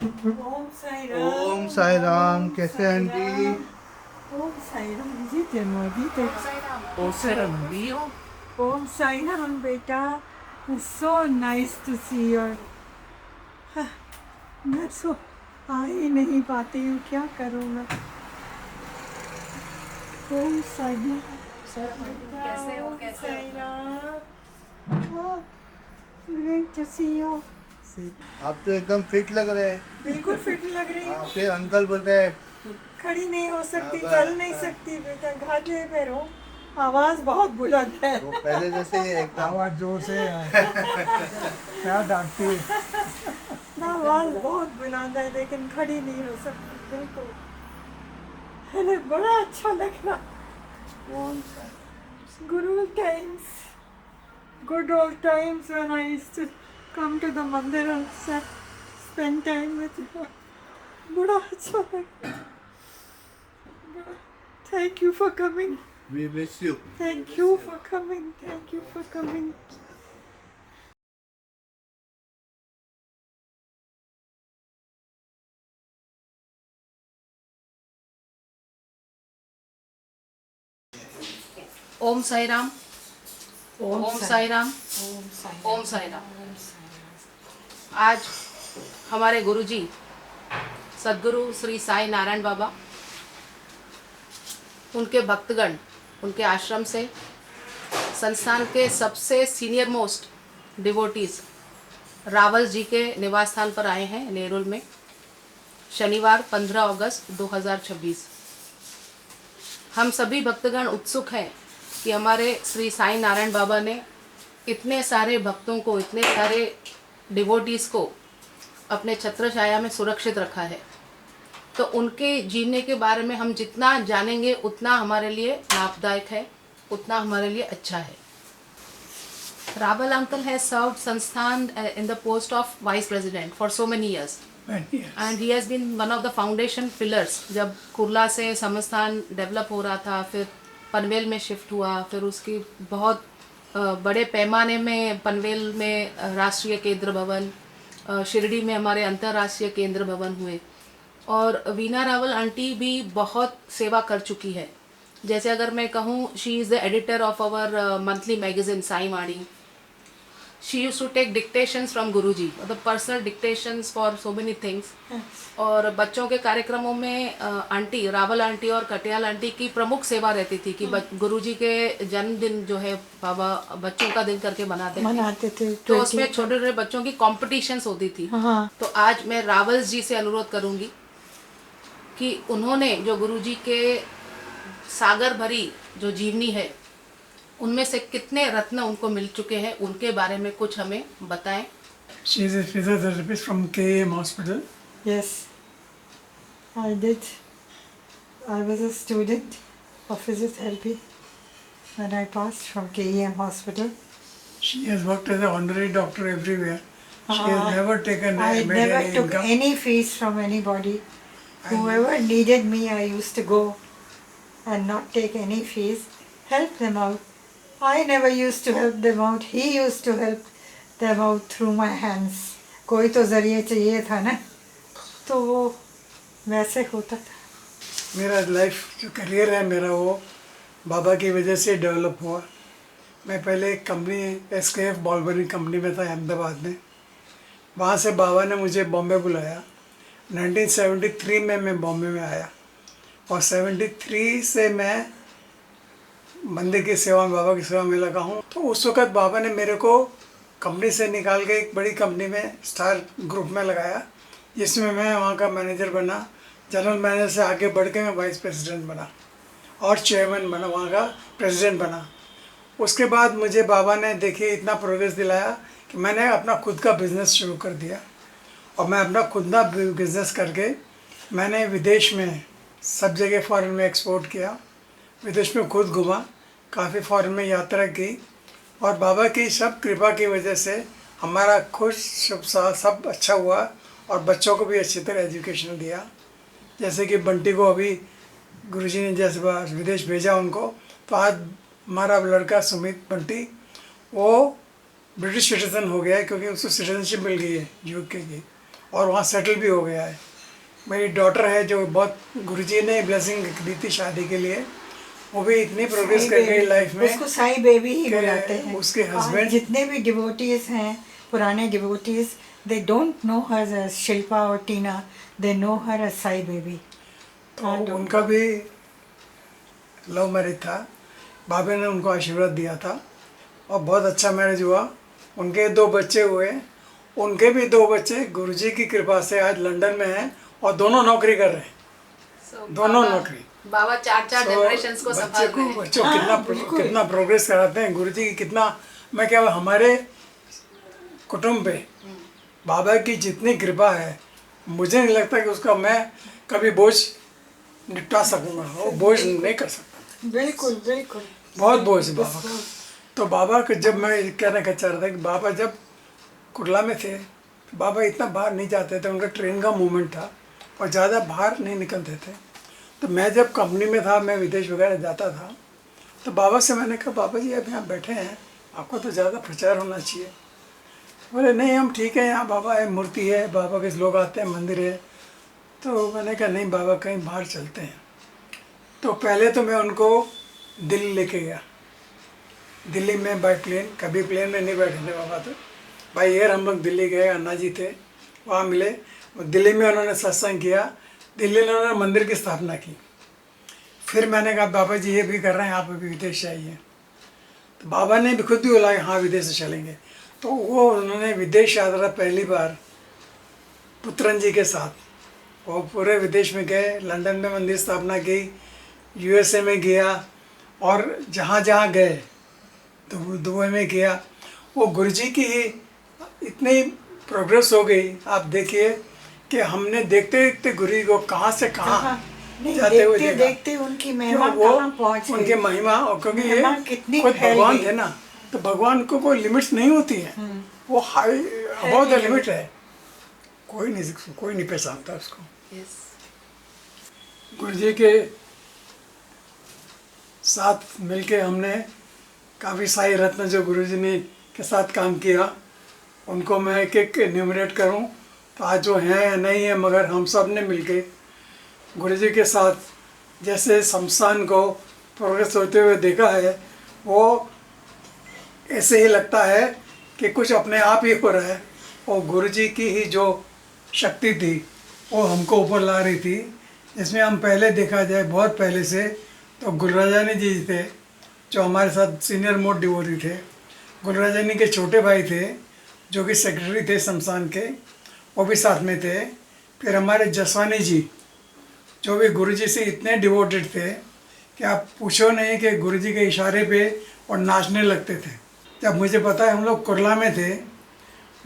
ओम साई राम। कैसे हैं जी? ओम साई राम जी, जय मोदी। ओम साई राम भी हो। ओम साई राम बेटा, so nice to see your. मैं सो आ ही नहीं पाती हूँ, क्या करूँ मैं। ओम साई राम। कैसे हो? कैसे साई हो? Ram. Great to see you. आप तो एकदम फिट लग रहे हैं। बिल्कुल फिट लग रही हूँ। फिर अंकल बोल रहे हैं। खड़ी नहीं हो सकती, हाँ, चल नहीं सकती बेटा, घाटे पे रहो। आवाज बहुत बुलंद है। वो पहले जैसे ही एकदम आवाज जोर से क्या डांटती है। आवाज बहुत बुलंद है, लेकिन खड़ी नहीं हो सकती बिल्कुल। अरे बड़ा अच्छा लग रहा। Good old times, good old times when I used to come to the mandir and spend time with you. बड़ा अच्छा लगा। Thank you for coming. We miss you. Thank you for coming. Thank you for coming. Om Sai Ram. Om Sai Ram. Om Sai Ram. आज हमारे गुरुजी सद्गुरु श्री साई नारायण बाबा, उनके भक्तगण, उनके आश्रम से, संस्थान के सबसे सीनियर मोस्ट डिवोटीज रावल जी के निवास स्थान पर आए हैं नेरुल में, शनिवार 15 अगस्त 2026। हम सभी भक्तगण उत्सुक हैं कि हमारे श्री साई नारायण बाबा ने इतने सारे भक्तों को, इतने सारे डिवोटीज को अपने छत्र छाया में सुरक्षित रखा है। तो उनके जीने के बारे में हम जितना जानेंगे उतना हमारे लिए लाभदायक है, उतना हमारे लिए अच्छा है। Rawal uncle has served Sansthan in the post of vice president for so many years. And he has been one of the foundation pillars. जब कुर्ला से समस्थान डेवलप हो रहा था, फिर पनवेल में शिफ्ट हुआ, फिर उसकी बहुत बड़े पैमाने में पनवेल में राष्ट्रीय केंद्र भवन, शिरडी में हमारे अंतर्राष्ट्रीय केंद्र भवन हुए, और वीना रावल आंटी भी बहुत सेवा कर चुकी है। जैसे अगर मैं कहूँ, she is the editor of our monthly magazine Sai Vani. She used to take dictations from Guruji, the personal dictations for so many things. और बच्चों के कार्यक्रमों में आंटी, रावल आंटी और कटियाल आंटी की प्रमुख सेवा रहती थी कि गुरुजी के जन्मदिन जो है बाबा बच्चों का दिन करके मनाते थे। तो उसमें छोटे छोटे बच्चों की कॉम्पिटिशन्स होती थी। तो आज मैं रावल जी से अनुरोध करूंगी कि उन्होंने जो गुरुजी के सागर भरी जो जीवनी है, उनमें से कितने रत्न उनको मिल चुके हैं, उनके बारे में कुछ हमें बताएं। She is a physiotherapist from KM Hospital. Yes, I did. I was a student of physiotherapy when I passed from KEM Hospital. She has worked as an honorary doctor everywhere. She has never taken I made never any took income. any fees from anybody. Whoever needed me, I used to go and not take any fees, help them out. I never used to help them out. He used to help them out through my hands. कोई तो जरिए चाहिए था ना, तो वो वैसे होता था। मेरा लाइफ जो करियर है मेरा, वो बाबा की वजह से डेवलप हुआ। मैं पहले एक company SKF ball bearing company में था अहमदाबाद में। वहाँ से बाबा ने मुझे बॉम्बे बुलाया। 1973 में मैं बॉम्बे में आया, और 73 से मैं मंदिर की सेवा में, बाबा की सेवा में लगा हूँ। तो उस वक़्त बाबा ने मेरे को कंपनी से निकाल के एक बड़ी कंपनी में, स्टार ग्रुप में लगाया, जिसमें मैं वहाँ का मैनेजर बना। जनरल मैनेजर से आगे बढ़ के मैं वाइस प्रेसिडेंट बना और चेयरमैन बना, वहाँ का प्रेसिडेंट बना। उसके बाद मुझे बाबा ने देखिए इतना प्रोग्रेस दिलाया कि मैंने अपना खुद का बिज़नेस शुरू कर दिया, और मैं अपना खुद का बिज़नेस करके मैंने विदेश में सब जगह फ़ॉरेन में एक्सपोर्ट किया। विदेश में खुद घुमा, काफ़ी फॉरेन में यात्रा की, और बाबा की सब कृपा की वजह से हमारा खुश शुभ सब अच्छा हुआ, और बच्चों को भी अच्छी तरह एजुकेशन दिया। जैसे कि बंटी को अभी गुरुजी ने जैसे विदेश भेजा उनको, तो आज हमारा लड़का सुमित बंटी, वो ब्रिटिश सिटीजन हो गया है, क्योंकि उसको सिटीजनशिप मिल गई है यूके की, और वहाँ सेटल भी हो गया है। मेरी डॉटर है जो बहुत, गुरुजी ने ब्लेसिंग दी थी शादी के लिए, वो भी इतनी प्रोग्रेस कर गई लाइफ में। उसको साई बेबी ही कि बुलाते हैं। उसके और husband- जितने भी डिवोटीज हैं, पुराने devotees, they don't know her as Shilpa और Tina, they know her as Sai Baby. तो उनका भी लव मैरिज था, बाबा ने उनको आशीर्वाद दिया था और बहुत अच्छा मैरिज हुआ। उनके 2 बच्चे हुए, उनके भी 2 बच्चे गुरुजी की कृपा से आज लंदन में हैं और दोनों नौकरी कर रहे हैं, दोनों नौकरी। बाबा 4 जनरेशंस को संभाल रहे हैं। बच्चों कितना प्रोग्रेस कराते हैं गुरुजी की, कितना, मैं क्या, हमारे कुटुंब पे बाबा की जितनी कृपा है, मुझे नहीं लगता कि उसका मैं कभी बोझ निपटा सकूंगा, वो बोझ नहीं कर सकता। बिल्कुल बिल्कुल। बहुत बोझ है बाबा का। तो बाबा को जब मैं कहना चाह रहा था कि बाबा जब कुर्ला में थे, बाबा इतना बाहर नहीं जाते थे, उनका ट्रेन का मूवमेंट था और ज़्यादा बाहर नहीं निकलते थे। तो मैं जब कंपनी में था, मैं विदेश वगैरह जाता था, तो बाबा से मैंने कहा, बाबा जी अब यहाँ बैठे हैं, आपको तो ज़्यादा प्रचार होना चाहिए। बोले नहीं, हम ठीक है, यहाँ बाबा है, मूर्ति है, बाबा के लोग आते हैं, मंदिर है। तो मैंने कहा नहीं बाबा, कहीं बाहर चलते हैं। तो पहले तो मैं उनको दिल्ली लेके गया। दिल्ली में बाई प्लेन, कभी प्लेन में नहीं बैठे थे बाबा, तो बाई एयर हम लोग दिल्ली गए, अन्ना जी थे, वहाँ मिले। दिल्ली में उन्होंने सत्संग किया, दिल्ली में उन्होंने मंदिर की स्थापना की। फिर मैंने कहा बाबा जी ये भी कर रहे हैं, आप अभी विदेश चाहिए। तो बाबा ने भी खुद भी बोला हाँ विदेश चलेंगे। तो वो उन्होंने विदेश यात्रा पहली बार पुत्रन जी के साथ, वो पूरे विदेश में गए, लंदन में मंदिर स्थापना की, यूएसए में गया, और जहाँ जहाँ गए, तो दुबई में गया। वो गुरुजी की ही इतनी प्रोग्रेस हो गई, आप देखिए कि हमने देखते देखते गुरुजी को कहाँ से कहाँ नहीं, जाते हुए देखते देखा। देखते उनकी महिमा वो कहाँ पहुँच उनके गई। महिमा, और क्योंकि ये महिमा कितनी खुद फैल भगवान गई। थे ना, तो भगवान को कोई लिमिट्स नहीं होती है, वो हाई अबाउट द लिमिट है, कोई नहीं पहचानता उसको। गुरुजी के साथ मिलके हमने काफ़ी साई रत्न जो गुरुजी ने के साथ काम किया, उनको मैं एक एक न्यूमरेट करूं तो आज जो हैं या नहीं है, मगर हम सब ने मिलके गुरुजी के साथ जैसे शमशान को प्रोग्रेस होते हुए देखा है, वो ऐसे ही लगता है कि कुछ अपने आप ही हो रहा है। और गुरुजी की ही जो शक्ति थी वो हमको ऊपर ला रही थी, जिसमें हम पहले देखा जाए बहुत पहले से तो गुलराजानी जी थे जो हमारे साथ सीनियर मोस्ट डिवोटी थे। गुलराजानी के छोटे भाई थे जो कि सेक्रेटरी थे शमशान के, वो भी साथ में थे। फिर हमारे जसवानी जी जो भी गुरुजी से इतने डिवोटेड थे कि आप पूछो नहीं कि गुरुजी के इशारे पे और नाचने लगते थे। जब मुझे पता है हम लोग कुर्ला में थे,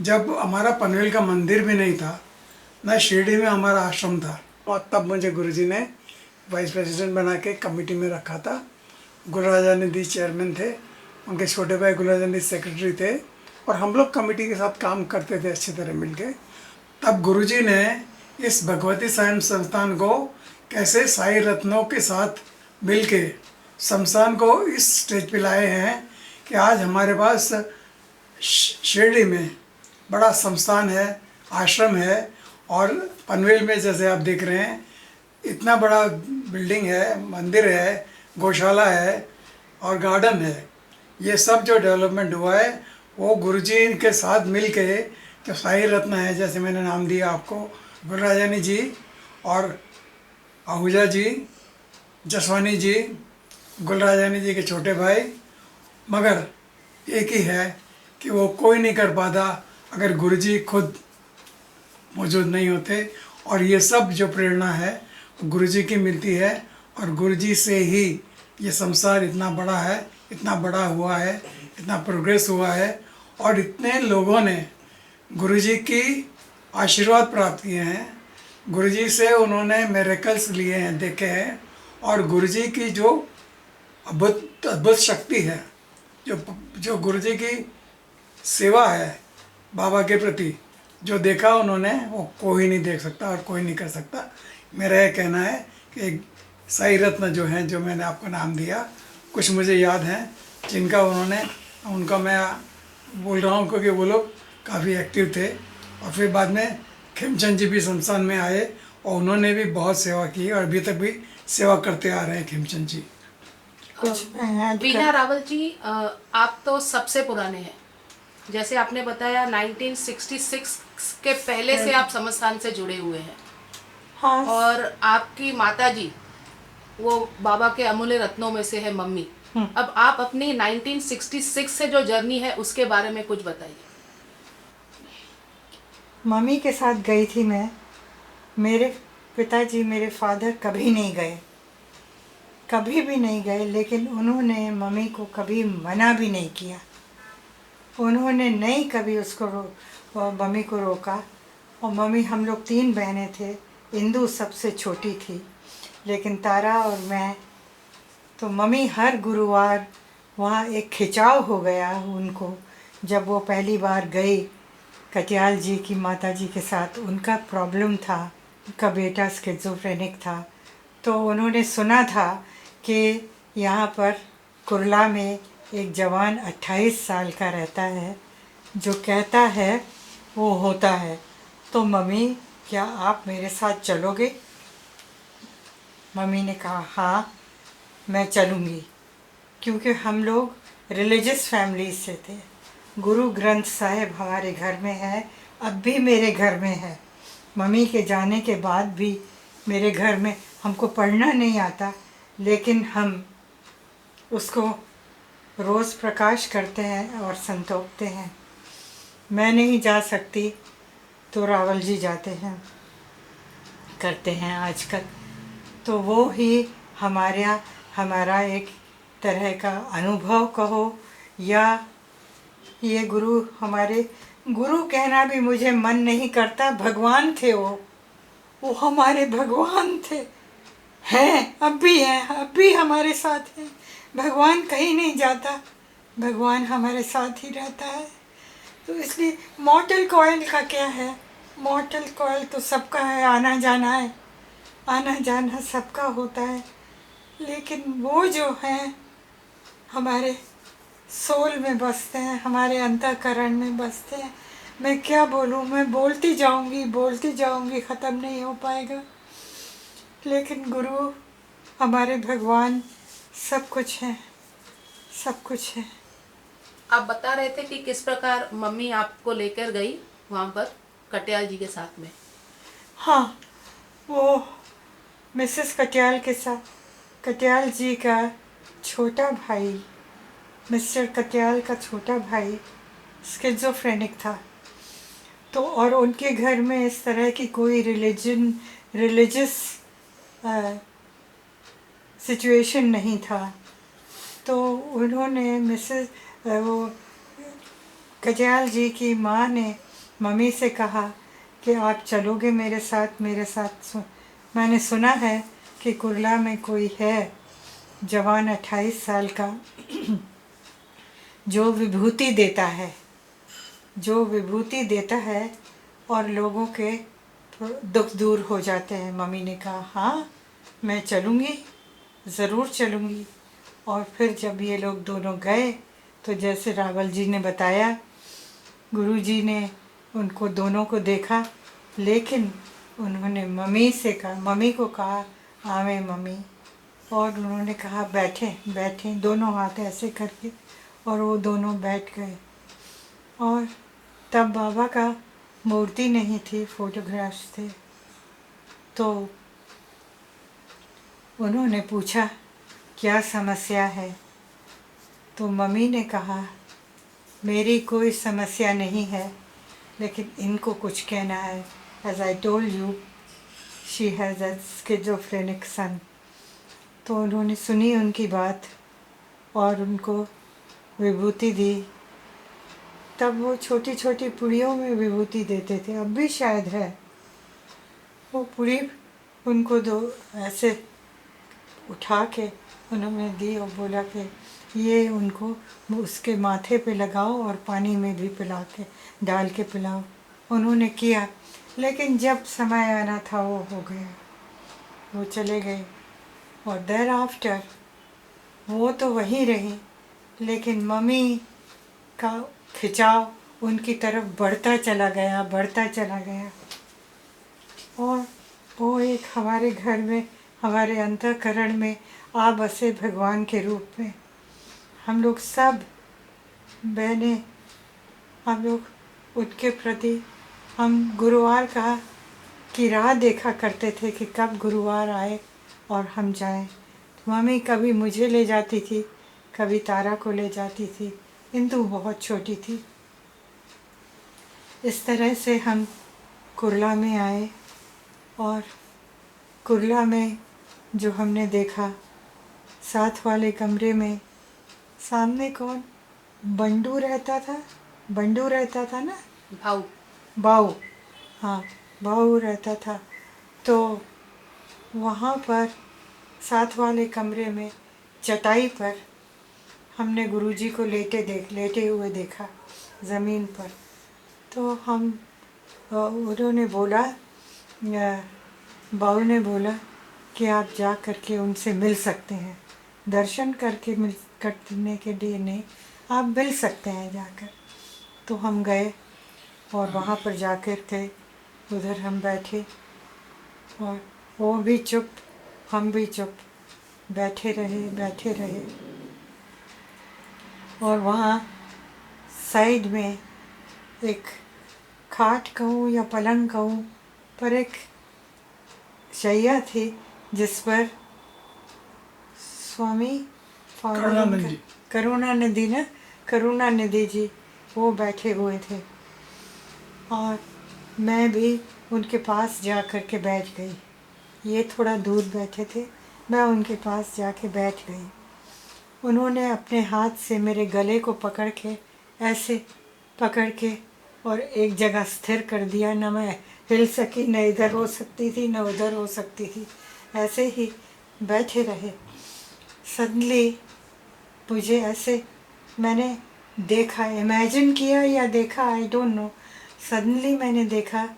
जब हमारा पनवेल का मंदिर भी नहीं था, न शिरडी में हमारा आश्रम था, और तब मुझे गुरुजी ने वाइस प्रेसिडेंट बना के कमेटी में रखा था। गुलराजानिधि चेयरमैन थे, उनके छोटे भाई गुलराजानिधि सेक्रेटरी थे, और हम लोग कमेटी के साथ काम करते थे अच्छी तरह मिलके। तब गुरुजी ने इस भगवती सायन संस्थान को कैसे साई रत्नों के साथ मिलके शमशान को इस स्टेज पे लाए हैं कि आज हमारे पास शिरडी में बड़ा संस्थान है, आश्रम है, और पनवेल में जैसे आप देख रहे हैं इतना बड़ा बिल्डिंग है, मंदिर है, गौशाला है और गार्डन है। ये सब जो डेवलपमेंट हुआ है वो गुरुजी के साथ मिल के जो साई रत्न है, जैसे मैंने नाम दिया आपको, गुलराजानी जी और आहूजा जी, जसवानी जी, गुलराजानी जी के छोटे भाई, मगर एक ही है कि वो कोई नहीं कर पाता अगर गुरुजी खुद मौजूद नहीं होते। और ये सब जो प्रेरणा है गुरुजी की मिलती है, और गुरुजी से ही ये संसार इतना बड़ा है, इतना बड़ा हुआ है, इतना प्रोग्रेस हुआ है, और इतने लोगों ने गुरुजी की आशीर्वाद प्राप्त किए हैं, गुरुजी से उन्होंने मिरेकल्स लिए हैं, देखे हैं, और गुरुजी की जो अद्भुत शक्ति है, जो गुरुजी की सेवा है बाबा के प्रति, जो देखा उन्होंने वो कोई नहीं देख सकता और कोई नहीं कर सकता। मेरा यह कहना है कि साई रत्न जो हैं, जो मैंने आपको नाम दिया, कुछ मुझे याद हैं जिनका उनका मैं बोल रहा हूँ क्योंकि वो लोग काफ़ी एक्टिव थे। और फिर बाद में खेमचंद जी भी संस्थान में आए और उन्होंने भी बहुत सेवा की और अभी तक भी सेवा करते आ रहे हैं खेमचंद जी। कुछ मैं ऐड वीणा रावल जी, आप तो सबसे पुराने हैं। जैसे आपने बताया 1966 के पहले से आप समस्थान से जुड़े हुए हैं। हाँ और आपकी माता जी वो बाबा के अमूल्य रत्नों में से है मम्मी। अब आप अपनी 1966 से जो जर्नी है उसके बारे में कुछ बताइए। मम्मी के साथ गई थी मैं। मेरे पिताजी, मेरे फादर कभी नहीं गए, कभी भी नहीं गए, लेकिन उन्होंने मम्मी को कभी मना भी नहीं किया। उन्होंने नहीं कभी मम्मी को रोका। और मम्मी, हम लोग 3 बहनें थे, इंदु सबसे छोटी थी, लेकिन तारा और मैं, तो मम्मी हर गुरुवार वहाँ एक खिंचाव हो गया उनको जब वो पहली बार गई कटियाल जी की माता जी के साथ। उनका प्रॉब्लम था, उनका बेटा स्किज़ोफ्रेनिक था, तो उन्होंने सुना था कि यहाँ पर कुरला में एक जवान 28 साल का रहता है, जो कहता है वो होता है। तो मम्मी, क्या आप मेरे साथ चलोगे? मम्मी ने कहा हाँ मैं चलूँगी, क्योंकि हम लोग रिलीजियस फैमिली से थे। गुरु ग्रंथ साहिब हमारे घर में है, अब भी मेरे घर में है। मम्मी के जाने के बाद भी मेरे घर में, हमको पढ़ना नहीं आता, लेकिन हम उसको रोज़ प्रकाश करते हैं और संतोखते हैं। मैं नहीं जा सकती तो रावल जी जाते हैं, करते हैं आजकल। तो वो ही हमारा एक तरह का अनुभव कहो, या ये गुरु, हमारे गुरु कहना भी मुझे मन नहीं करता, भगवान थे वो हमारे भगवान थे, हैं, अब भी हैं, अब भी हमारे साथ हैं। भगवान कहीं नहीं जाता, भगवान हमारे साथ ही रहता है। तो इसलिए मॉर्टल कॉयल का क्या है, मॉर्टल कॉयल तो सबका है, आना जाना है, आना जाना सबका होता है, लेकिन वो जो हैं हमारे सोल में बसते हैं, हमारे अंतःकरण में बसते हैं। मैं क्या बोलूँ, मैं बोलती जाऊँगी, ख़त्म नहीं हो पाएगा। लेकिन गुरु, हमारे भगवान सब कुछ है, सब कुछ है। आप बता रहे थे कि किस प्रकार मम्मी आपको लेकर गई वहाँ पर कटियाल जी के साथ में। हाँ, वो मिसेस कटियाल के साथ, कटियाल जी का छोटा भाई, मिस्टर कटियाल का छोटा भाई स्किज़ोफ्रेनिक था। तो और उनके घर में इस तरह की कोई रिलीजियस सिचुएशन नहीं था। तो उन्होंने वो कटियाल जी की माँ ने मम्मी से कहा कि आप चलोगे मेरे साथ। मैंने सुना है कि कुरला में कोई है जवान 28 साल का जो विभूति देता है और लोगों के दुख दूर हो जाते हैं। मम्मी ने कहा हाँ मैं चलूँगी, ज़रूर चलूँगी। और फिर जब ये लोग दोनों गए तो जैसे रावल जी ने बताया, गुरुजी ने उनको दोनों को देखा, लेकिन उन्होंने मम्मी को कहा आवे मम्मी, और उन्होंने कहा बैठे, दोनों हाथ ऐसे करके, और वो दोनों बैठ गए। और तब बाबा का मूर्ति नहीं थी, फोटोग्राफ्स थे। तो उन्होंने पूछा क्या समस्या है? तो मम्मी ने कहा मेरी कोई समस्या नहीं है, लेकिन इनको कुछ कहना है। As I told you, she has a schizophrenic son. तो उन्होंने सुनी उनकी बात और उनको विभूति दी। तब वो छोटी छोटी पुड़ियों में विभूति देते थे, अब भी शायद है। वो पुड़ी उनको दो ऐसे उठा के उन्होंने दी और बोला कि ये उनको उसके माथे पे लगाओ और पानी में भी डाल के पिलाओ। उन्होंने किया, लेकिन जब समय आना था वो हो गया, वो चले गए। और देर आफ्टर वो तो वहीं रही, लेकिन मम्मी का खिंचाव उनकी तरफ बढ़ता चला गया, बढ़ता चला गया। और वो एक हमारे घर में, हमारे अंतःकरण में आ बसे भगवान के रूप में। हम लोग सब बहनें, हम लोग उनके प्रति, हम गुरुवार की राह देखा करते थे कि कब गुरुवार आए और हम जाएं। मम्मी कभी मुझे ले जाती थी, कभी तारा को ले जाती थी। इंदु बहुत छोटी थी। इस तरह से हम कुर्ला में आए और कुर्ला में जो हमने देखा, साथ वाले कमरे में सामने कौन, बंडू रहता था, बंडू रहता था ना, भाऊ बाऊ, हाँ बाऊ रहता था। तो वहाँ पर साथ वाले कमरे में चटाई पर हमने गुरुजी को लेटे हुए देखा ज़मीन पर। तो हम उन्होंने बोला, बाऊ ने बोला कि आप जा करके उनसे मिल सकते हैं, दर्शन करने के लिए नहीं, आप मिल सकते हैं जाकर। तो हम गए और वहाँ पर जाकर के उधर हम बैठे और वो भी चुप, हम भी चुप, बैठे रहे। और वहाँ साइड में एक खाट कहूँ या पलंग कहूँ, पर एक शैया थी जिस पर स्वामी करुणानिधि जी वो बैठे हुए थे। और मैं भी उनके पास जा कर के बैठ गई। ये थोड़ा दूर बैठे थे, मैं उनके पास जाके बैठ गई। उन्होंने अपने हाथ से मेरे गले को पकड़ के, ऐसे पकड़ के और एक जगह स्थिर कर दिया। न मैं हिल सकी, न इधर हो सकती थी, न उधर हो सकती थी, ऐसे ही बैठे रहे। सडनली मुझे ऐसे, मैंने देखा, इमेजिन किया या देखा, आई डोंट नो, सडनली मैंने देखा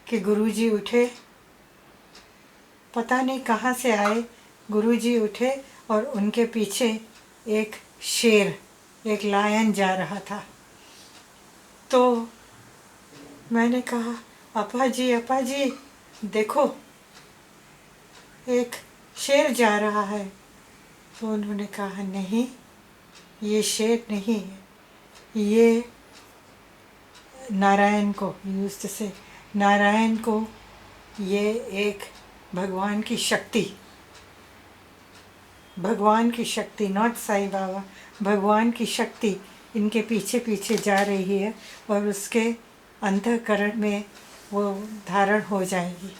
कि गुरुजी उठे, पता नहीं कहाँ से आए, गुरुजी उठे और उनके पीछे एक शेर, एक लायन जा रहा था। तो मैंने कहा, अपा जी देखो, एक शेर जा रहा है। तो उन्होंने कहा, नहीं ये शेर नहीं है, ये नारायण को, यूज्ड टू से, नारायण को, ये एक भगवान की शक्ति, नॉट साईं बाबा, भगवान की शक्ति इनके पीछे पीछे जा रही है और उसके अंतःकरण में वो धारण हो जाएगी।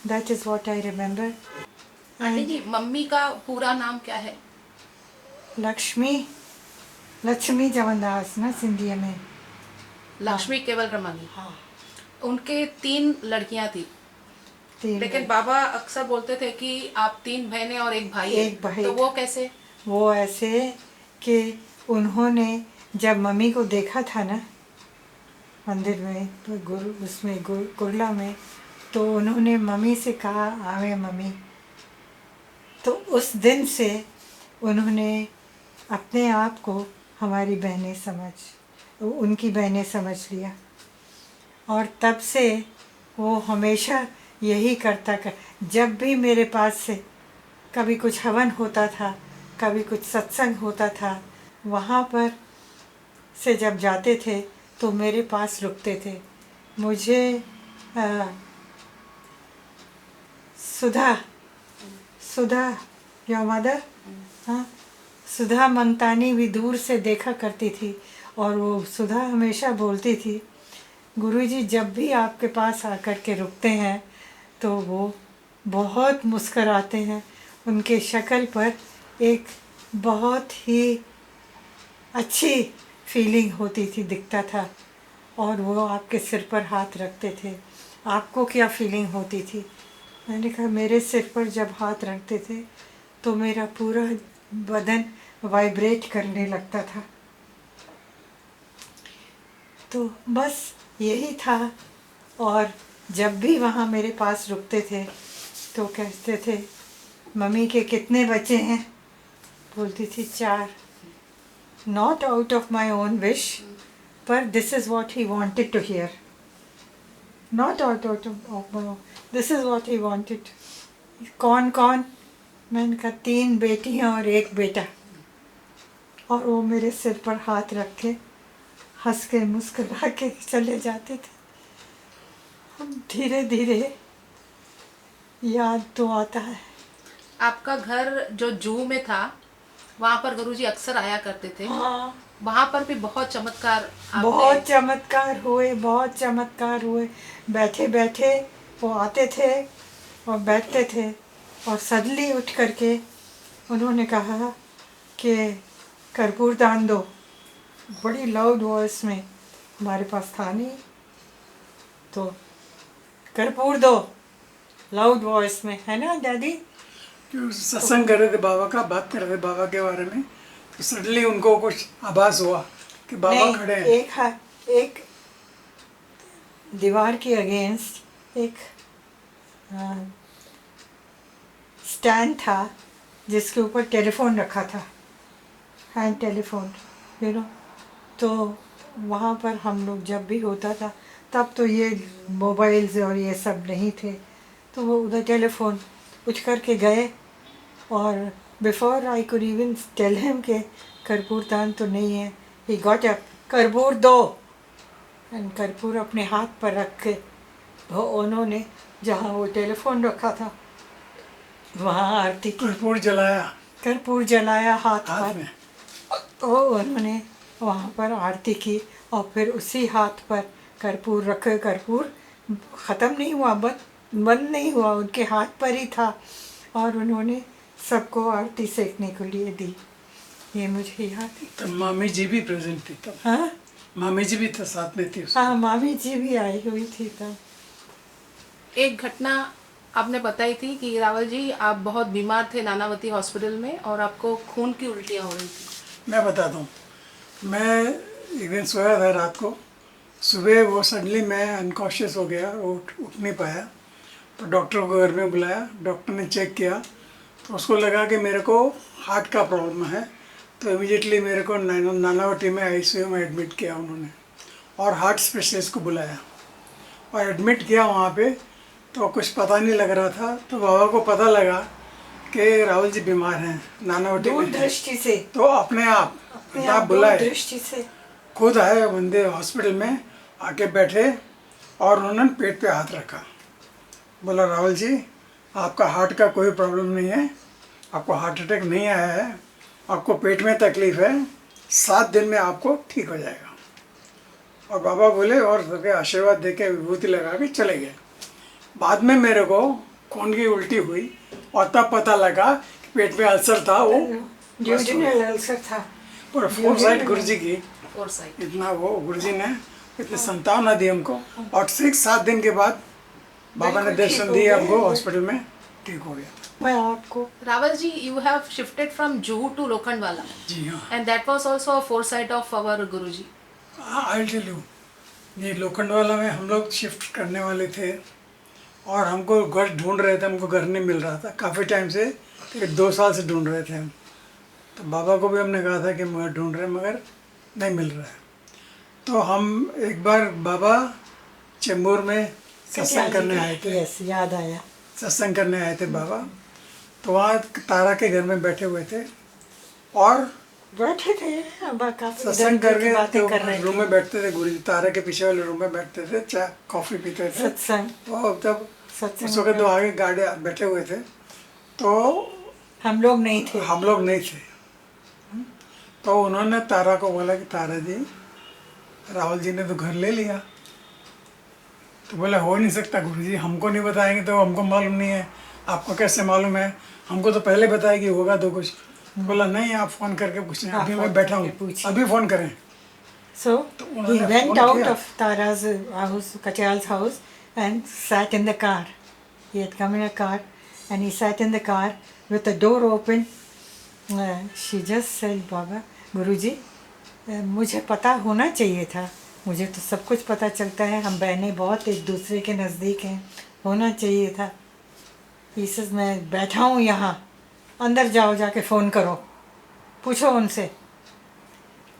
That is what I remember. Aunty ji, mummy का पूरा नाम क्या है? लक्ष्मी जवनदास ना, सिंधी में लक्ष्मी केवल रमानी। हाँ, उनके 3 लड़कियां थी, लेकिन बाबा अक्सर बोलते थे कि आप 3 बहनें और एक भाई है। एक भाई। तो वो कैसे? वो ऐसे कि उन्होंने जब मम्मी को देखा था ना मंदिर में, तो कुर्ला में, तो उन्होंने मम्मी से कहा, आवे मम्मी। तो उस दिन से उन्होंने अपने आप को हमारी बहनें उनकी बहनें समझ लिया। और तब से वो हमेशा यही करता जब भी मेरे पास से कभी कुछ हवन होता था, कभी कुछ सत्संग होता था, वहाँ पर से जब जाते थे तो मेरे पास रुकते थे। मुझे सुधा योर मदर, हाँ, सुधा मंगतानी भी दूर से देखा करती थी। और वो सुधा हमेशा बोलती थी, गुरुजी जब भी आपके पास आकर के रुकते हैं तो वो बहुत मुस्कराते हैं, उनके शक्ल पर एक बहुत ही अच्छी फीलिंग होती थी, दिखता था। और वो आपके सिर पर हाथ रखते थे। आपको क्या फीलिंग होती थी? मैंने कहा, मेरे सिर पर जब हाथ रखते थे तो मेरा पूरा बदन वाइब्रेट करने लगता था। तो बस यही था। और जब भी वहाँ मेरे पास रुकते थे तो कहते थे, मम्मी के कितने बच्चे हैं? बोलती थी 4। Not out of my own wish, पर this is what he wanted to hear, not out this is what he wanted. कौन कौन? मैंने कहा 3 बेटियां और 1 बेटा। और वो मेरे सिर पर हाथ रख के हंस के मुस्कुरा के चले जाते थे। हम धीरे धीरे याद तो आता है। आपका घर जो जू में था वहाँ पर गुरुजी अक्सर आया करते थे। हाँ, वहाँ पर भी बहुत चमत्कार बहुत चमत्कार हुए, बहुत चमत्कार हुए। बैठे बैठे वो आते थे और बैठते थे और सडनली उठ करके उन्होंने कहा कि कर्पूर दान दो, बड़ी लाउड वॉइस में। हमारे पास था नहीं, तो कर्पूर दो लाउड वॉइस में, है ना डैडी? क्यों सत्संग कर रहे थे बाबा का, बात कर रहे थे बाबा के बारे में, तो सडनली उनको कुछ आभास हुआ कि बाबा नहीं, खड़े हैं। एक दीवार के अगेंस्ट एक स्टैंड था जिसके ऊपर टेलीफोन रखा था, हैंड टेलीफोन, यू नो। तो वहाँ पर हम लोग जब भी होता था, तब तो ये मोबाइल्स और ये सब नहीं थे, तो वो उधर टेलीफोन उठ कर के गए और before I could even tell him के कर्पूर दान तो नहीं है, ही गॉट अप, कर्पूर दो। एंड कर्पूर अपने हाथ पर रख के वो उन्होंने जहाँ वो टेलीफोन रखा था वहाँ आरती की, कर्पूर जलाया कर्पूर जलाया हाथ हाथ पर, में। तो उन्होंने वहाँ पर आरती की और फिर उसी हाथ पर कर्पूर रखे। कर्पूर ख़त्म नहीं हुआ, बंद नहीं हुआ, उनके हाथ पर ही था और उन्होंने सबको आरती सेकने के लिए दी। ये मुझे याद है। तब मामी जी भी प्रेजेंट थी तब, हाँ मामी जी भी साथ में थी उसमें। हाँ, मामी जी भी आई हुई थी तब। एक घटना आपने बताई थी कि रावल जी आप बहुत बीमार थे नानावती हॉस्पिटल में और आपको खून की उल्टियाँ हो रही थी। मैं बताता हूँ, मैं एक दिन सोया था रात को, सुबह वो सडनली मैं अनकॉन्शियस हो गया, उठ नहीं पाया। तो डॉक्टर को घर में बुलाया, डॉक्टर ने चेक किया तो उसको लगा कि मेरे को हार्ट का प्रॉब्लम है। तो इमीडिएटली मेरे को नानावटी में आईसीयू में एडमिट किया उन्होंने और हार्ट स्पेशलिस्ट को बुलाया और एडमिट किया वहाँ पे। तो कुछ पता नहीं लग रहा था, तो बाबा को पता लगा कि राहुल जी बीमार हैं, नानावटी में हैं। दूरदृष्टि से, तो अपने आप बुलाए, दूरदृष्टि से खुद आए बंदे हॉस्पिटल में, आके बैठे और उन्होंने पेट पे हाथ रखा। बोला राहुल जी आपका हार्ट का कोई प्रॉब्लम नहीं है, आपको हार्ट अटैक नहीं आया है, आपको पेट में तकलीफ़ है, 7 दिन में आपको ठीक हो जाएगा। और बाबा बोले और सबके आशीर्वाद दे के विभूति लगा के चले गए। बाद में मेरे को खून की उल्टी हुई और तब पता लगा कि पेट में अल्सर था, वो ड्यूडेनल अल्सर था। पर फोरसाइट गुरुजी की, और साइड इतना वो गुरुजी ने इतनी संतावना दी हमको और 6-7 दिन के बाद बाबा ने बिल्कुल दर्शन ठीक हो दिए गए। हमको, हॉस्पिटल में ठीक हो गया। मैं आपको Rawal ji you have shifted from Juhu to Lokhandwala ji हाँ, and that was also a foresight of our Guruji. I tell you, ये लोखंडवाला में हम लोग शिफ्ट करने वाले थे और हमको घर ढूंढ रहे थे, हमको घर नहीं मिल रहा था काफ़ी टाइम से, 2 साल से ढूंढ रहे थे हम। तो बाबा को भी हमने कहा था कि मगर ढूंढ रहे मगर नहीं मिल रहा है। तो हम एक बार बाबा चेंबूर में सत्संग करने आए थे, यस, याद आया। सत्संग करने आए थे बाबा। तो वहाँ तारा के घर में बैठे हुए थे और बैठे थे, अब काफी सत्संग करके बातें कर रहे रूम थे। में बैठते थे, गुरु जी तारा के पीछे वाले रूम में बैठते थे, चाय कॉफ़ी पीते थे। सत्संग तो तब सत्संग उस वक्त तो आगे गाड़ी बैठे हुए थे, तो हम लोग नहीं थे। हम लोग नहीं थे। तो उन्होंने तारा को बोला कि तारा जी राहुल जी ने तो घर ले लिया। तो बोला हो नहीं सकता गुरुजी, हमको नहीं बताएंगे तो हमको मालूम नहीं है, आपको कैसे मालूम है, हमको तो पहले बताया कि होगा तो कुछ। बोला नहीं आप फ़ोन करके पूछें, हाँ, अभी फोन मैं बैठा करके हूँ, पूछिए। अभी फ़ोन करें। So उन्होंने he went फोन out किया। of Tara's house, Katyal's house, and sat in the car. He had come in a car, and he sat in the car with the door open. She just said, "Baba, Guruji, मुझे पता होना चाहिए था, मुझे तो सब कुछ पता चलता है, हम बहनें बहुत एक दूसरे के नज़दीक हैं, होना चाहिए था। He says, मैं बैठा हूँ यहाँ, अंदर जाओ, जाके फ़ोन करो, पूछो उनसे।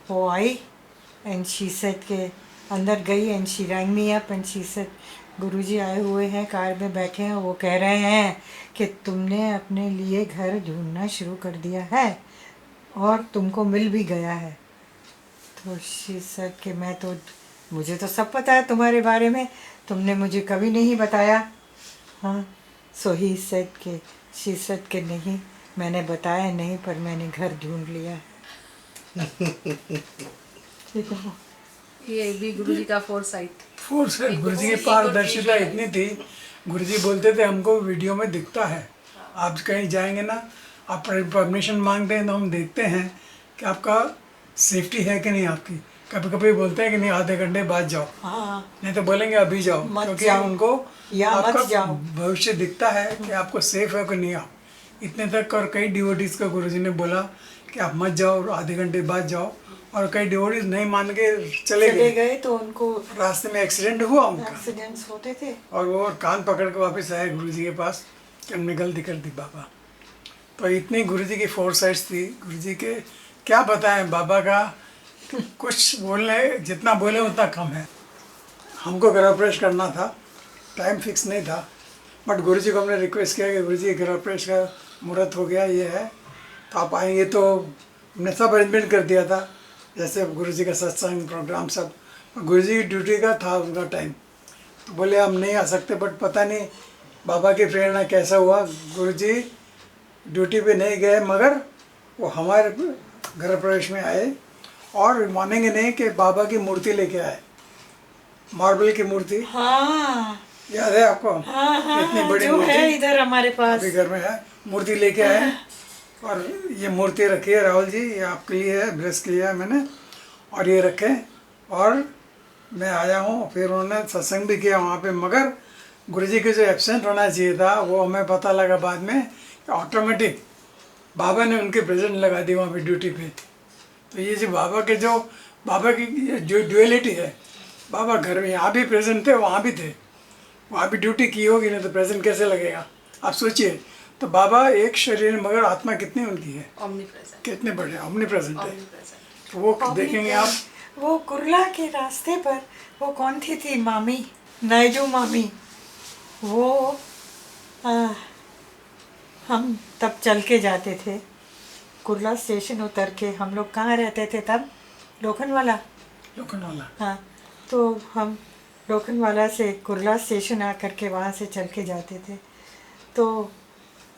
वो आई एंड शी सेड के अंदर गई and she rang me up and she said Guruji आए हुए हैं, कार में बैठे हैं, वो कह रहे हैं कि तुमने अपने लिए घर ढूंढना शुरू कर दिया है और तुमको मिल भी गया है। तो शी सेड कि मुझे तो सब पता है तुम्हारे बारे में, तुमने मुझे कभी नहीं बताया। हाँ, सो ही सेड के शी सेड के नहीं, मैंने बताया नहीं, पर मैंने घर ढूंढ लिया है। ये भी गुरुजी का फोरसाइट। गुरुजी की पारदर्शिता इतनी थी, गुरुजी बोलते थे हमको वीडियो में दिखता है, आप कहीं जाएंगे ना, आप परमिशन मांगते हैं तो हम देखते हैं कि आपका सेफ्टी है कि नहीं आपकी। कभी कभी बोलते हैं कि नहीं आधे घंटे बाद जाओ, हाँ, नहीं तो बोलेंगे अभी जाओ, मत क्योंकि जाओ, उनको या मत आपका जाओ। भविष्य दिखता है कि आपको सेफ है कि नहीं आप। इतने तक और कई डिवोटीज को गुरुजी ने बोला कि आप मत जाओ, आधे घंटे बाद जाओ, और कई डिवोटीज नहीं मान के चले गए। तो उनको रास्ते में एक्सीडेंट हुआ उनका, एक्सीडेंट्स होते थे। और वो कान पकड़ के वापस आए गुरुजी के पास कि हमने गलती कर दी बाबा। तो इतनी गुरुजी की फोरसाइट्स थी, गुरुजी के क्या बताएं, बाबा का कुछ बोलने, जितना बोले उतना कम है। हमको गृह प्रवेश करना था, टाइम फिक्स नहीं था, बट गुरुजी को हमने रिक्वेस्ट किया कि गुरुजी गृह प्रवेश का मुहूर्त हो गया, ये है तो आप आएंगे। तो हमने सब अरेंजमेंट कर दिया था, जैसे गुरुजी का सत्संग प्रोग्राम सब। गुरुजी की ड्यूटी का था उनका टाइम, तो बोले हम नहीं आ सकते, बट पता नहीं बाबा की प्रेरणा कैसा हुआ, गुरुजी ड्यूटी पे नहीं गए, मगर वो हमारे गृह प्रवेश में आए। और मानेंगे नहीं कि बाबा की मूर्ति लेके आए, मार्बल की मूर्ति, हाँ याद है आपको? हाँ हाँ, इतनी बड़ी जो मूर्ति है इधर हमारे पास। अभी घर में है, मूर्ति लेके आए। और ये मूर्ति रखी है राहुल जी, ये आपके लिए है, ब्लेस किया है मैंने, और ये रखे। और मैं आया हूँ, फिर उन्होंने सत्संग भी किया वहाँ पे, मगर गुरुजी के जो एब्सेंट होना चाहिए था वो हमें पता लगा बाद में कि ऑटोमेटिक बाबा ने उनके प्रेजेंट लगा दी वहाँ पे ड्यूटी पे। तो ये जो बाबा की जो ड्यूअलिटी है, बाबा घर में यहाँ भी प्रेजेंट थे, वहाँ भी थे, वहाँ भी ड्यूटी की होगी, नहीं तो प्रेजेंट कैसे लगेगा आप सोचिए। तो बाबा एक शरीर मगर आत्मा कितनी उनकी है, omnipresent। कितने बड़े ओमनी प्रेजेंट है। Omnipresent। तो वो देखेंगे आप। वो कुरला के रास्ते पर वो कौन थी मामी, नायडू मामी, वो हम तब चल के जाते थे कुरला स्टेशन उतर के। हम लोग कहाँ रहते थे तब? लोखंडवाला। लोखंडवाला। हाँ, तो हम लोखंडवाला से कुरला स्टेशन आकर के वहाँ से चल के जाते थे। तो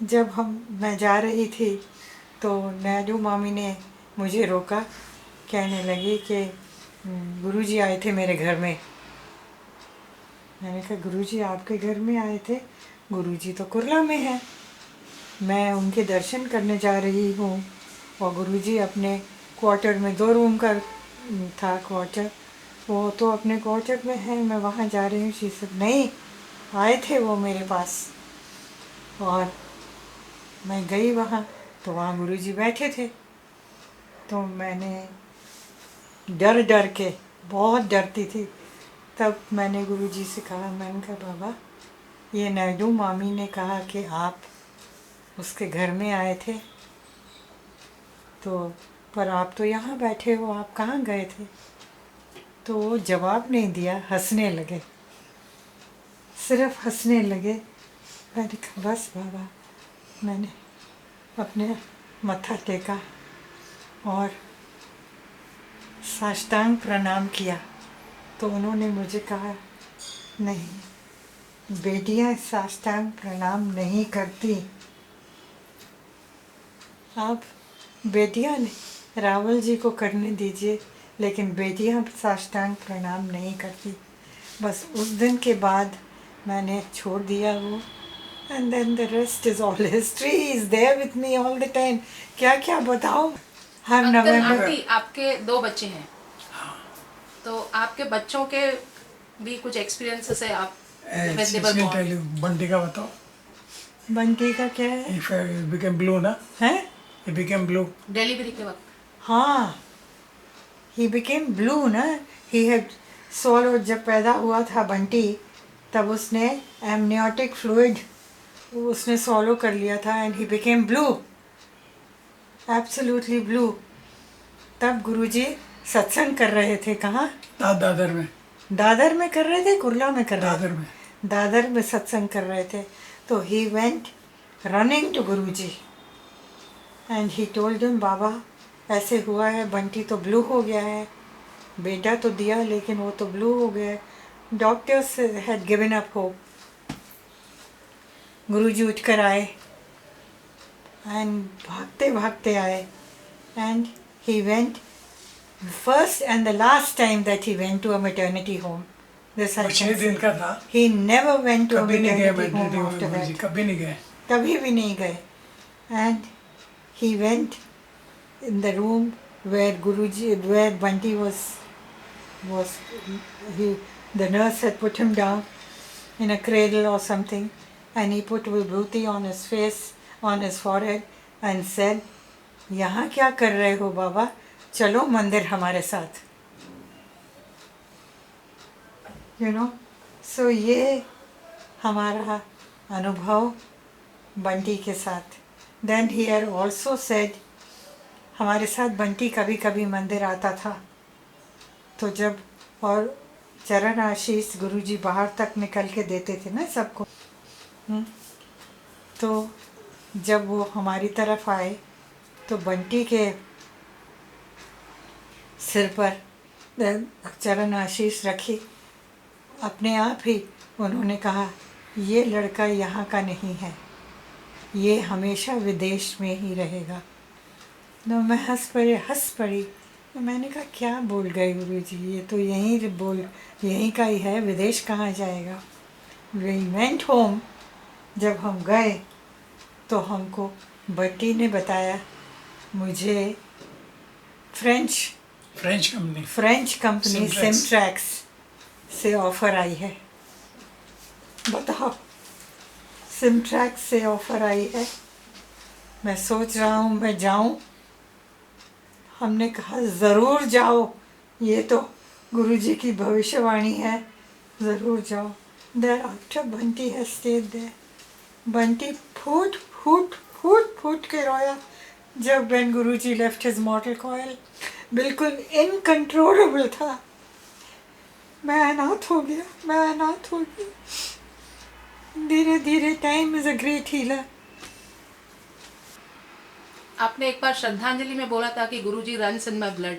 जब मैं जा रही थी तो नायडू मामी ने मुझे रोका, कहने लगी कि गुरुजी आए थे मेरे घर में। मैंने कहा गुरुजी आपके घर में आए थे? गुरुजी तो कुरला में है, मैं उनके दर्शन करने जा रही हूँ। और गुरुजी अपने क्वार्टर में, 2 रूम का था क्वार्टर, वो तो अपने क्वार्टर में है, मैं वहाँ जा रही हूँ। शी सेड नहीं, आए थे वो मेरे पास। और मैं गई वहाँ, तो वहाँ गुरुजी बैठे थे। तो मैंने डर डर के, बहुत डरती थी, तब मैंने गुरुजी से कहा, मैंने कहा बाबा ये नायडू मामी ने कहा कि आप उसके घर में आए थे, तो पर आप तो यहाँ बैठे हो, आप कहाँ गए थे? तो वो जवाब नहीं दिया, हंसने लगे, सिर्फ हंसने लगे। मैंने कहा बस बाबा, मैंने अपने मत्था टेका और साष्टांग प्रणाम किया। तो उन्होंने मुझे कहा नहीं, बेटियां साष्टांग प्रणाम नहीं करती। आप बेटियां रावल जी को करने दीजिए, लेकिन बेटियां साष्टांग प्रणाम नहीं करती। बस उस दिन के बाद मैंने छोड़ दिया वो। And then the rest is all history, is there with me all the time. क्या क्या बताओ। हर अंकल नवंबर आंटी, आपके 2 बच्चे हैं, तो आपके बच्चों के भी कुछ एक्सपीरियंसेस है आप when they were born? Bunty का बताओ। बंटी का क्या है? If I became blue ना, हैं? he became blue। डिलीवरी के वक्त हाँ, he became blue ना। he had swallowed, जब पैदा हुआ था बंटी, तब उसने amniotic fluid उसने swallow कर लिया था, and he became blue, absolutely blue। तब गुरुजी सत्संग कर रहे थे। कहाँ? दादर में। दादर में कर रहे थे, कुर्ला में कर रहे थे? दादर में। दादर में सत्संग कर रहे थे। तो he went running to Guruji and he told him, बाबा ऐसे हुआ है, बंटी तो ब्लू हो गया है, बेटा तो दिया लेकिन वो तो ब्लू हो गया है। Doctors had given up hope. Guruji उठकर आए एंड भागते भागते आए and he went first and the last time that he went to a maternity home. This I वो can 6 दिन say. का था। He never went to a कभी नहीं गए maternity home मैटरनिटी after में गुरुजी, that. कभी नहीं गए। कभी भी नहीं गए. And he went in the room where Guruji, where Bunty the nurse had put him down in a cradle or something, and he put vibhuti on his face, on his forehead, and said, यहाँ क्या कर रहे हो बाबा, चलो मंदिर हमारे साथ। You know, so ये हमारा अनुभव बंटी के साथ। Then he had also said, हमारे साथ बंटी कभी कभी मंदिर आता था, तो जब और चरण आशीष गुरुजी बाहर तक निकल के देते थे ना सबको, तो जब वो हमारी तरफ आए तो बंटी के सिर पर चरण आशीष रखी, अपने आप ही उन्होंने कहा, ये लड़का यहाँ का नहीं है, ये हमेशा विदेश में ही रहेगा। तो मैं हंस पड़ी। तो मैंने कहा क्या बोल गए गुरुजी, ये तो यहीं का ही है, विदेश कहाँ जाएगा। We went home. जब हम गए तो हमको बट्टी ने बताया, मुझे फ्रेंच कंपनी सिमट्रैक्स से ऑफ़र आई है। बताओ, सिमट्रैक्स से ऑफ़र आई है। मैं सोच रहा हूँ मैं जाऊँ। हमने कहा ज़रूर जाओ, ये तो गुरुजी की भविष्यवाणी है, ज़रूर जाओ। Thereafter Bunty has stayed there. Bunty फूट के रोया जब when Guruji left his mortal coil। बिल्कुल इनकंट्रोलेबल था। मैं अनाथ हो गया। धीरे धीरे time is a great healer. आपने एक बार श्रद्धांजलि में बोला था कि Guruji runs in my blood.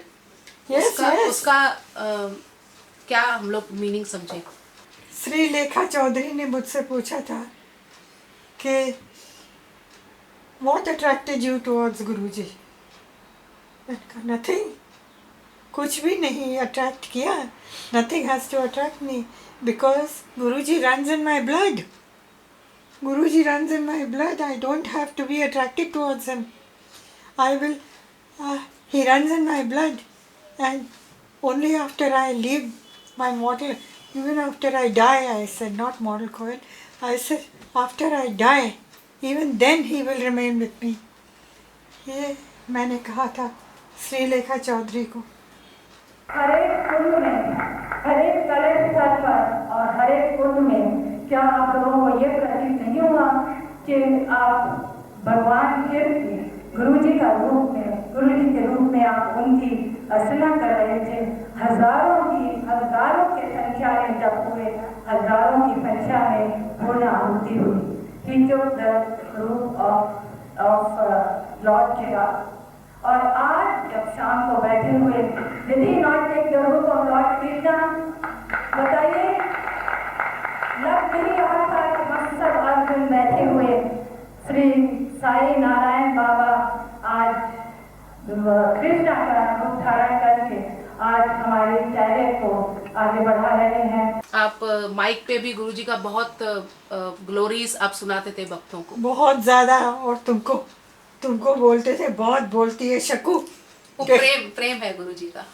Yes. उसका क्या हम लोग मीनिंग समझे? श्री लेखा चौधरी ने मुझसे पूछा था कि what attracted you towards गुरुजी? मैंने कहा nothing, कुछ भी नहीं अट्रैक्ट किया। Nothing has to attract me because Guruji runs in my blood. Guruji runs in my blood. I don't have to be attracted towards him. He runs in my blood, and only after I leave my mortal, even after I die, I said, not mortal coil, I said, after I die, even then he will remain with me. ये मैंने कहा था श्रीलेखा चौधरी को। हर एक कुंड में, हर एक कलश स्थल पर और हर एक कुंड में क्या आप लोगों को ये प्रतीत नहीं हुआ कि आप भगवान शिव की गुरुजी का रूप में, गुरुजी के रूप में आप उनकी अर्चना कर रहे थे। हजारों की संख्या में जब हुए, हजारों की संख्या में पूर्ण आहुति हुई। He took the रूप of Lord Shiva। और आज जब शाम को बैठे हुए, did he not take the रूप of Lord Krishna? बताइए, लग नहीं रहा था कि मकसद अर्जुन बैठे हुए श्री साई नारायण बाबा आज कृष्णा का रूप धारण करके आज हमारे चेहरे को आगे बढ़ा रहे हैं। आप माइक पे भी गुरुजी का बहुत ग्लोरीज आप सुनाते थे भक्तों को। बहुत ज़्यादा। और तुमको बोलते थे, बहुत बोलती है शकू। वो प्रेम है गुरुजी का।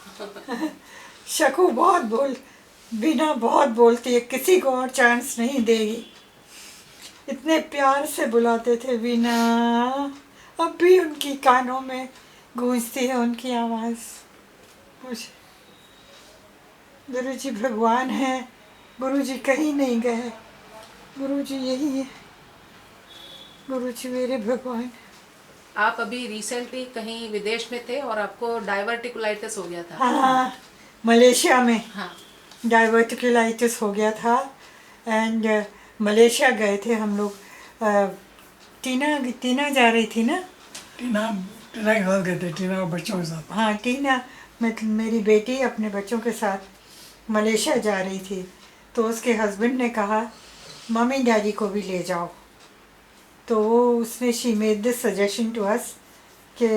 शकू बिना बहुत बोलती है, किसी को और चांस नहीं देगी। इतने प्यार से बुलाते थे बीना। अब भी उनकी कानों में गूंजती है उनकी आवाज़। गुरुजी भगवान है, गुरुजी कहीं नहीं गए, गुरुजी यही है, गुरुजी मेरे भगवान। आप अभी रिसेंटली कहीं विदेश में थे और आपको डाइवर्टिकुलाइटिस हो गया था। हाँ, मलेशिया में हाँ डाइवर्टिकुलाइटिस हो गया था। एंड मलेशिया गए थे हम लोग। टीना जा रही थी ना। टीना टीना के साथ गए थे, टीना और बच्चों के साथ। हाँ, टीना मेरी बेटी अपने बच्चों के साथ मलेशिया जा रही थी। तो उसके हस्बैंड ने कहा मम्मी डैडी को भी ले जाओ। तो उसने she made this suggestion to us कि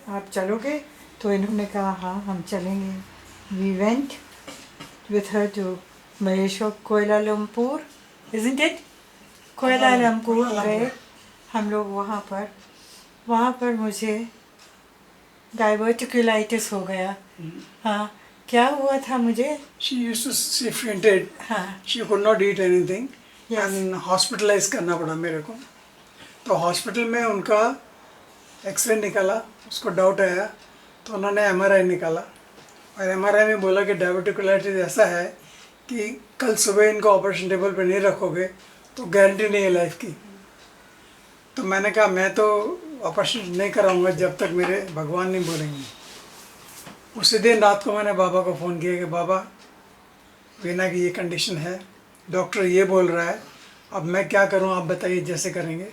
आप चलोगे? तो इन्होंने कहा हाँ हम चलेंगे। We went with her to Malaysia, Kuala Lumpur, isn't it? Kuala Lumpur गए हम लोग। वहाँ पर मुझे डाइवर्टिकुलाइटिस हो गया। हाँ, क्या हुआ था मुझे? she fainted, हाँ she could not eat anything Yes. and hospitalized करना पड़ा मेरे को। तो हॉस्पिटल में उनका एक्सरे निकाला, उसको डाउट आया तो उन्होंने एमआरआई निकाला और एमआरआई में बोला कि डाइवर्टिकुलाइटिस ऐसा है कि कल सुबह इनको ऑपरेशन टेबल पे नहीं रखोगे तो गारंटी नहीं है लाइफ की। तो मैंने कहा मैं तो ऑपरेशन नहीं कराऊंगा जब तक मेरे भगवान नहीं बोलेंगे। उसी दिन रात को मैंने बाबा को फ़ोन किया कि बाबा वीना की ये कंडीशन है, डॉक्टर ये बोल रहा है, अब मैं क्या करूं, आप बताइए जैसे करेंगे।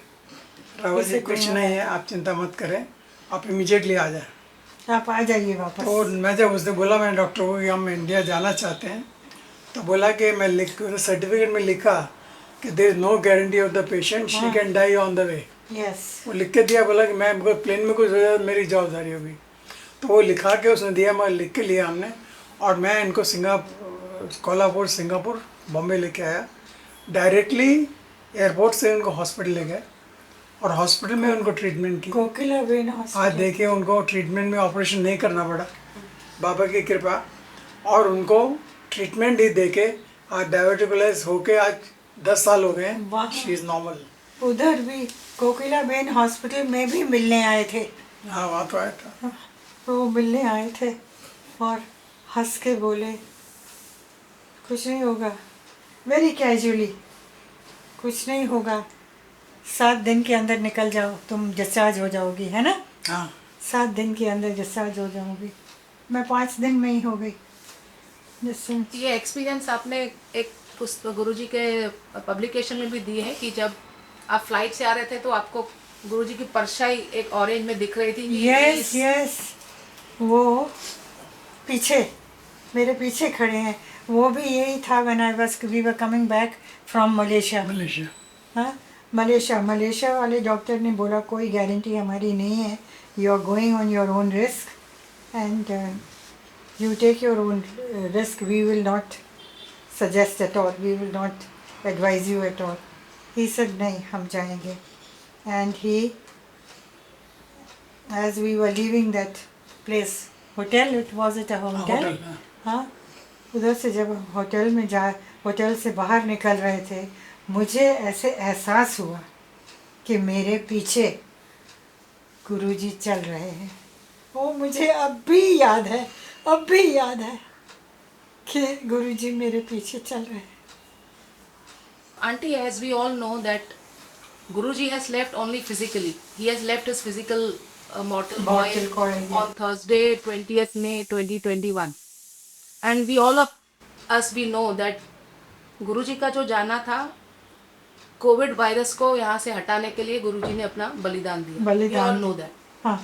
रावत जी कुछ नहीं है, आप चिंता मत करें, आप इमीडिएटली आ जाएं। आप आ जाइए वापस। तो मैं जब उसने बोला मैंने डॉक्टर को कि हम इंडिया जाना चाहते हैं, तो बोला कि मैं सर्टिफिकेट में लिखा कि there is no guarantee of the patient, she can die on the way. Yes. वो लिख के दिया, बोला कि मैं प्लेन में कुछ हो जाए मेरी जवाबदारी होगी। तो वो लिखा के उसने दिया, मैं लिख के लिया हमने, और मैं इनको कोल्हापुर, सिंगापुर, बॉम्बे लेके आया। डायरेक्टली एयरपोर्ट से उनको हॉस्पिटल ले गए और हॉस्पिटल में उनको ट्रीटमेंट की। कोकिलाबेन आज हॉस्पिटल। देखिए उनको ट्रीटमेंट में ऑपरेशन नहीं करना पड़ा, बाबा की कृपा, और उनको ट्रीटमेंट ही देके आज डायवर्टिकुलाइज होके आज 10 साल हो गए वाह। हैं। She is normal. उधर भी कोकिलाबेन हॉस्पिटल में भी मिलने आए थे। हाँ वहाँ तो आया था। वो मिलने आए थे और हंस के बोले कुछ नहीं होगा, वेरी कैजुअली, कुछ नहीं होगा, 7 दिन के अंदर निकल जाओ, तुम डिस्चार्ज हो जाओगी, है ना? हाँ 7 दिन के अंदर डिस्चार्ज हो जाऊंगी। मैं 5 दिन में ही हो गई डिस्चार्ज। ये एक्सपीरियंस आपने एक पुस्तक गुरुजी के पब्लिकेशन में भी दी है कि जब आप फ्लाइट से आ रहे थे तो आपको गुरुजी की परछाई एक ऑरेंज में दिख रही थी। यस यस, वो पीछे मेरे पीछे खड़े हैं। वो भी यही था when I was we were coming back from Malaysia. Malaysia. हाँ, मलेशिया वाले डॉक्टर ने बोला कोई गारंटी हमारी नहीं है, you are going on your own risk and you take your own risk, we will not suggest at all, we will not advise you at all. He said नहीं, हम जाएंगे। And he, as we were leaving that place, hotel, it was it a hotel? Hotel. हाँ, उधर से जब hotel से बाहर निकल रहे थे, मुझे ऐसे एहसास हुआ कि मेरे पीछे गुरुजी चल रहे हैं। वो मुझे अब भी याद है कि गुरुजी मेरे पीछे चल रहे हैं। Auntie, as we all know that Guruji has left only physically. He has left his physical mortal Mortal coil, yeah. on Thursday, 20th May 2021. And we all of us, we know that गुरुजी का जो जाना था, Covid virus को यहाँ से हटाने के लिए गुरुजी ने अपना बलिदान दिया। We all know that. हाँ,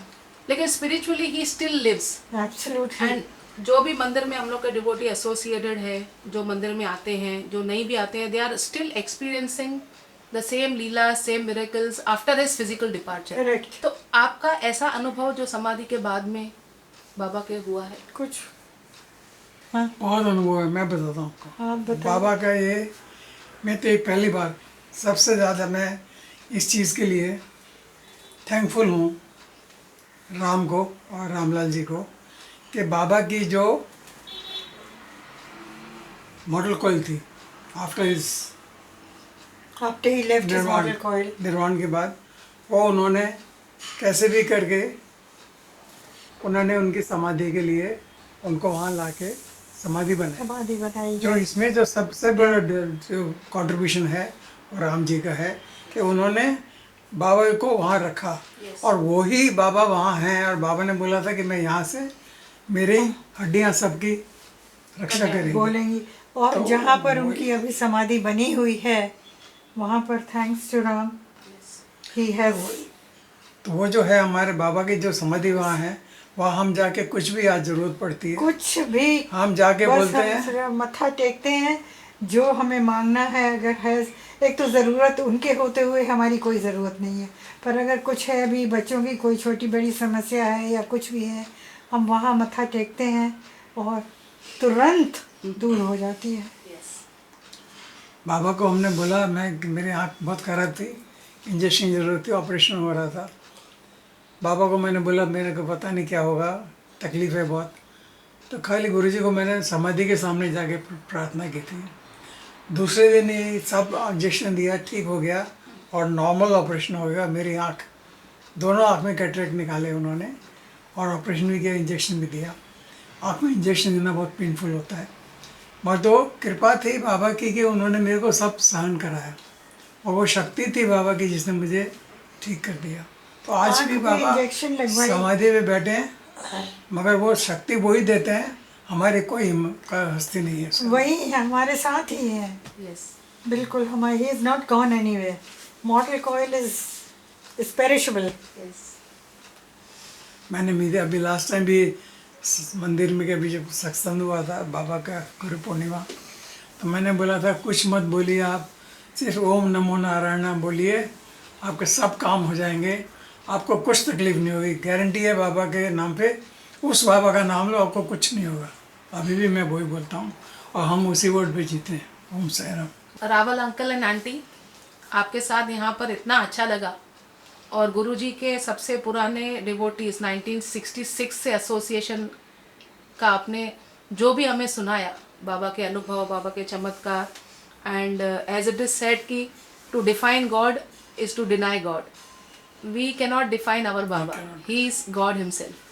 लेकिन spiritually he still lives. Absolutely. And जो भी मंदिर में हम लोग के डिवोटी एसोसिएटेड है, जो मंदिर में आते हैं, जो नहीं भी आते हैं, they are still experiencing the same leela, same miracles after his physical departure. Correct. तो आपका ऐसा अनुभव जो समाधि के बाद में बाबा के हुआ है? कुछ हाँ, बहुत अनुभव है, मैं बताता हूँ आपको। आप बताइए। बाबा का ये, मैं तो एक पहली बार सबसे ज़्यादा मैं इस चीज़ के लिए थैंकफुल हूँ राम को और रामलाल जी को कि बाबा की जो मॉडल कॉइल थी after his after he left his model coil, निर्वाण के बाद, वो उन्होंने कैसे भी करके उन्होंने उनकी समाधि के लिए उनको वहाँ लाके समाधि बनाई। समाधि बनाई जो गई। इसमें जो सबसे बड़ा जो कंट्रीब्यूशन है वो राम जी का है कि उन्होंने बाबा को वहाँ रखा। और वही बाबा वहाँ हैं, और बाबा ने बोला था कि मैं यहाँ से मेरी हड्डियाँ सबकी रक्षा करेंगी। बोलेंगी। और तो जहाँ पर उनकी अभी समाधि बनी हुई है वहाँ पर thanks to Ram he has. तो वो जो है हमारे बाबा की जो समाधि वहाँ है, वहाँ हम जाके कुछ भी आज जरूरत पड़ती है कुछ भी हम जाके बस बोलते हम हैं। सिर्फ मत्था टेकते हैं, जो हमें मांगना है अगर है। एक तो ज़रूरत उनके होते हुए हमारी कोई ज़रूरत नहीं है, पर अगर कुछ है अभी बच्चों की कोई छोटी बड़ी समस्या है या कुछ भी है, हम वहाँ मत्था टेकते हैं और तुरंत दूर हो जाती है। बाबा को हमने बोला, मेरी आँख बहुत खराब थी, इंजेक्शन की जरूरत थी, ऑपरेशन हो रहा था। बाबा को मैंने बोला मेरे को पता नहीं क्या होगा, तकलीफ़ है बहुत। तो खाली गुरुजी को मैंने समाधि के सामने जाके प्रार्थना की थी। दूसरे दिन ही सब इंजेक्शन दिया, ठीक हो गया और नॉर्मल ऑपरेशन हो गया। मेरी आँख, दोनों आँख में कैटरेक्ट निकाले उन्होंने और ऑपरेशन भी किया, इंजेक्शन भी दिया। आँख में इंजेक्शन देना बहुत पेनफुल होता है, मगर तो कृपा थी बाबा की कि उन्होंने मेरे को सब सहन कराया, और वो शक्ति थी बाबा की जिसने मुझे ठीक कर दिया। तो आज आँख भी में बाबा इंजेक्शन लगवाई। समाधि में बैठे हैं, मगर वो शक्ति वो ही देते हैं, हमारे कोई हस्ती नहीं है। वही हमारे साथ ही है। यस। बिल्कुल हमारे, he is not gone anywhere. मॉर्टल coil is perishable. Yes. मैंने मीडिया अभी लास्ट टाइम भी मंदिर में के अभी जब सत्संग हुआ था बाबा का गुरु पूर्णिमा, तो मैंने बोला था कुछ मत बोलिए आप, सिर्फ ओम नमो नारायण बोलिए, आपके सब काम हो जाएंगे, आपको कुछ तकलीफ नहीं होगी, गारंटी है बाबा के नाम पे। उस बाबा का नाम लो, आपको कुछ नहीं होगा। अभी भी मैं वही बोलता हूँ, और हम उसी वर्ड पे जीते हैं। Om Sai Ram. Rawal uncle and aunty, आपके साथ यहाँ पर इतना अच्छा लगा, और गुरुजी के सबसे पुराने डिवोटीज 1966 से एसोसिएशन का आपने जो भी हमें सुनाया, बाबा के अनुभव, बाबा के चमत्कार, and as it is said कि to define God is to deny God. We cannot define our Baba, he is God himself.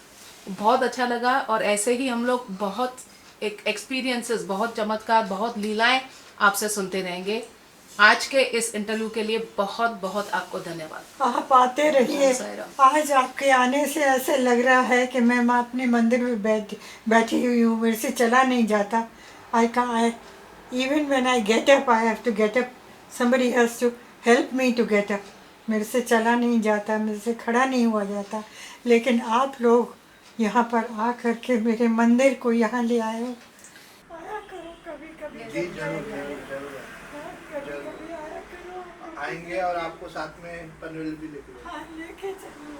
बहुत अच्छा लगा, और ऐसे ही हम लोग बहुत एक्सपीरियंसेस, बहुत चमत्कार, बहुत लीलाएं आपसे सुनते रहेंगे। आज के इस इंटरव्यू के लिए बहुत बहुत आपको धन्यवाद। आप आते रहिए। साईं आज आपके आने से ऐसे लग रहा है कि मैं अपने मंदिर में बैठी हुई हूँ, मेरे से चला नहीं जाता। I even when I get up, I have to get up, somebody has to help me to get up. मेरे से चला नहीं जाता, मेरे से खड़ा नहीं हुआ जाता, लेकिन आप लोग यहाँ पर आ करके मेरे मंदिर को यहाँ ले आए हो। आया करो कभी कभी, जी जरूर जरूर जरूर कभी कभी आया करो। आएंगे और आपको साथ में पनवेल भी लेके जाएंगे। हाँ, लेके चलो।